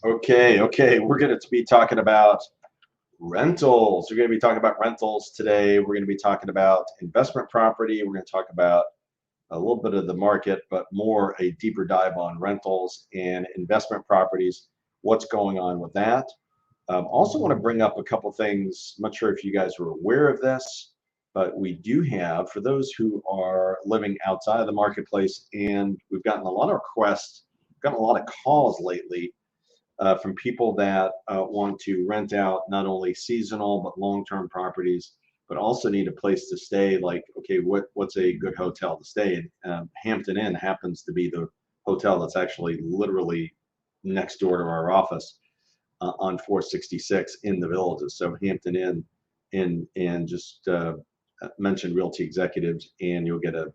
Okay. We're going to be talking about rentals. We're going to be talking about rentals today. We're going to be talking about investment property. We're going to talk about a little bit of the market, but more a deeper dive on rentals and investment properties. What's going on with that? Also want to bring up a couple things. I'm not sure if you guys were aware of this, but we do have, for those who are living outside of the marketplace, and we've gotten a lot of requests, gotten a lot of calls lately from people that want to rent out not only seasonal but long-term properties, but also need a place to stay. Like, okay, what's a good hotel to stay in? Hampton Inn happens to be the hotel that's actually literally next door to our office on 466 in the Villages. So Hampton Inn, and just mention Realty Executives, and you'll get a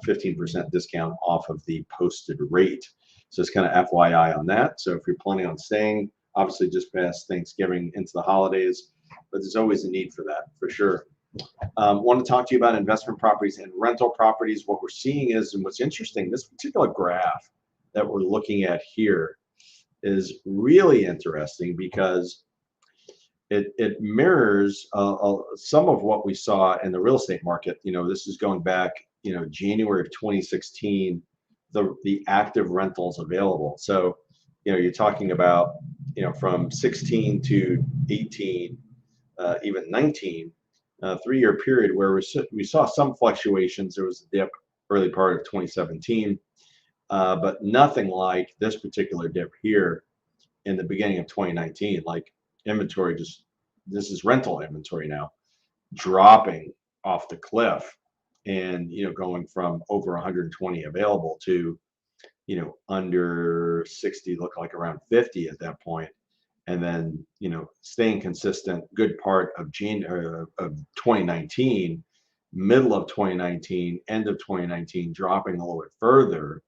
15% discount off of the posted rate. So it's kind of FYI on that. So if you're planning on staying, obviously just past Thanksgiving into the holidays, but there's always a need for that, for sure. Want to talk to you about investment properties and rental properties. What we're seeing is, and what's interesting, this particular graph that we're looking at here is really interesting because it mirrors some of what we saw in the real estate market. This is going back, January of 2016, the active rentals available. So, you're talking about, from 16 to 18, even 19, 3-year period where we saw some fluctuations. There was a dip early part of 2017, but nothing like this particular dip here in the beginning of 2019. Like, inventory this is rental inventory now, dropping off the cliff, and going from over 120 available to under 60, look like around 50 at that point. And then staying consistent good part of 2019, middle of 2019, end of 2019, dropping a little bit further,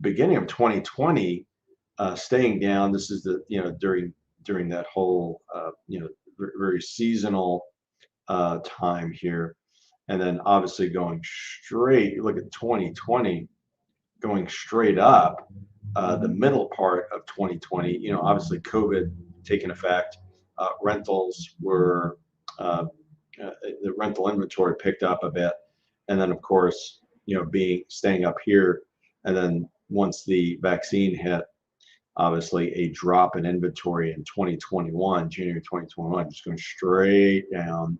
beginning of 2020, staying down. This is the during that whole very seasonal time here, and then obviously going straight. You look at 2020 going straight up, the middle part of 2020, obviously COVID taking effect, rentals were, the rental inventory picked up a bit. And then of course, staying up here. And then once the vaccine hit, obviously a drop in inventory in 2021, January 2021, just going straight down,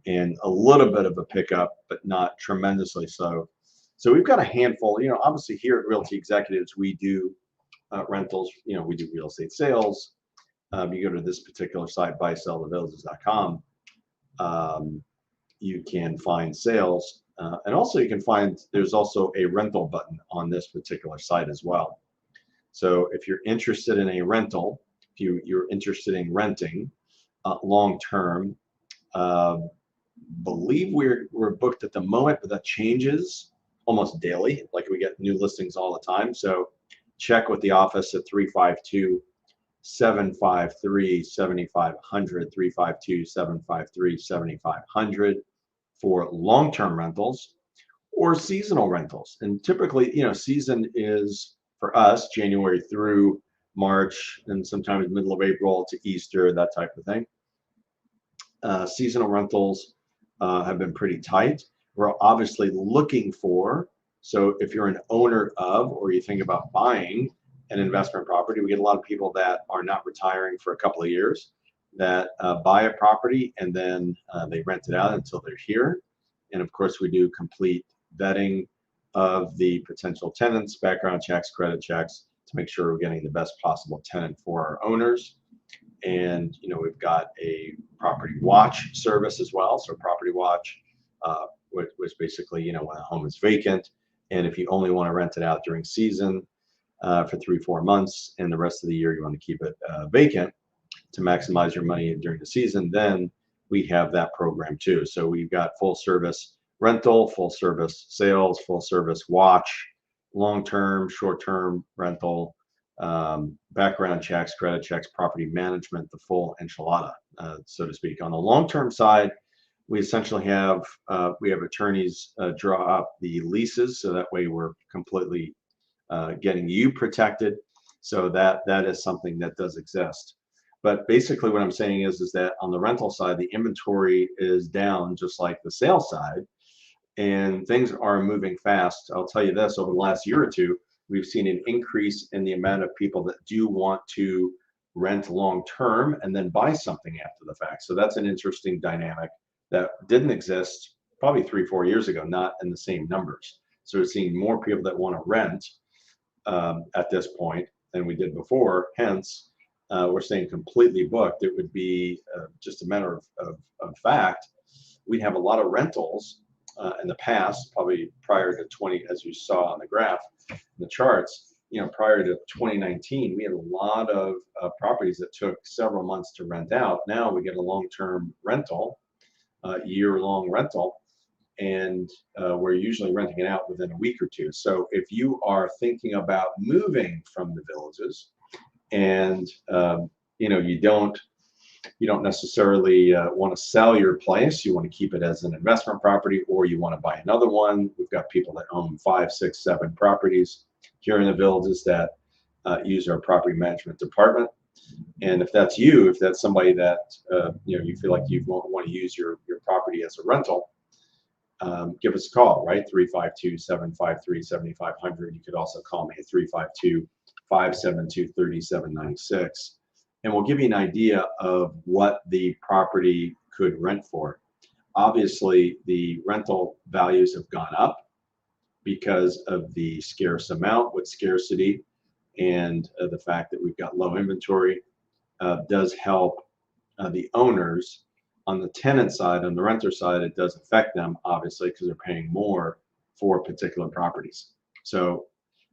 and a little bit of a pickup, but not tremendously so. So we've got a handful, obviously here at Realty Executives, we do rentals, we do real estate sales. You go to this particular site, buysellthevillages.com, you can find sales. And also you can find, there's also a rental button on this particular site as well. So if you're interested in a rental, if you're interested in renting long-term, believe we're booked at the moment, but that changes almost daily. Like, we get new listings all the time. So check with the office at 352-753-7500, 352-753-7500 for long-term rentals or seasonal rentals. And typically, season is for us January through March, and sometimes middle of April to Easter, that type of thing. Seasonal rentals have been pretty tight. We're obviously looking for, so if you're an owner of, or you think about buying an investment property, we get a lot of people that are not retiring for a couple of years that buy a property and then they rent it out until they're here. And of course, we do complete vetting of the potential tenants, background checks, credit checks, to make sure we're getting the best possible tenant for our owners. And we've got a property watch service as well. So property watch was basically when a home is vacant, and if you only want to rent it out during season for 3-4 months, and the rest of the year you want to keep it vacant to maximize your money during the season, then we have that program too. So we've got full service rental, full service sales, full service watch, long-term, short-term rental, background checks, credit checks, property management, the full enchilada, so to speak. On the long-term side, we essentially have attorneys draw up the leases, so that way we're completely getting you protected. So that is something that does exist. But basically what I'm saying is that on the rental side, the inventory is down just like the sales side, and things are moving fast. I'll tell you this, over the last year or two, we've seen an increase in the amount of people that do want to rent long term and then buy something after the fact. So that's an interesting dynamic that didn't exist probably 3-4 years ago, not in the same numbers. So we're seeing more people that want to rent at this point than we did before. Hence, we're staying completely booked. It would be just a matter of fact. We'd have a lot of rentals in the past, probably prior to 20, as you saw on the graph, in the charts. Prior to 2019, we had a lot of properties that took several months to rent out. Now we get a long-term rental, year-long rental, and we're usually renting it out within a week or two. So if you are thinking about moving from the villages, and you don't necessarily want to sell your place, you want to keep it as an investment property, or you want to buy another one. We've got people that own 5, 6, 7 properties here in the villages that use our property management department. And if that's you, if that's somebody that you feel like you want to use your property as a rental, give us a call, right? 352-753-7500. You could also call me at 352-572-3796. And we'll give you an idea of what the property could rent for. Obviously, the rental values have gone up because of the scarce amount with scarcity, and the fact that we've got low inventory does help the owners. On the tenant side, on the renter side, it does affect them, obviously, because they're paying more for particular properties. So,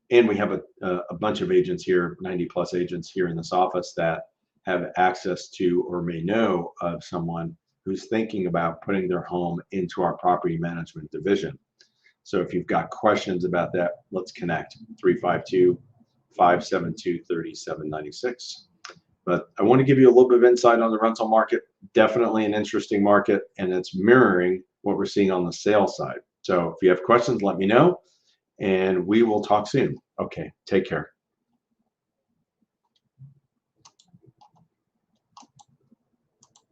and we have a bunch of agents here, 90+ agents here in this office, that have access to or may know of someone who's thinking about putting their home into our property management division. So if you've got questions about that, let's connect. 352-572-3796. But I want to give you a little bit of insight on the rental market. Definitely an interesting market, and it's mirroring what we're seeing on the sales side. So if you have questions, let me know, and we will talk soon. Okay, take care.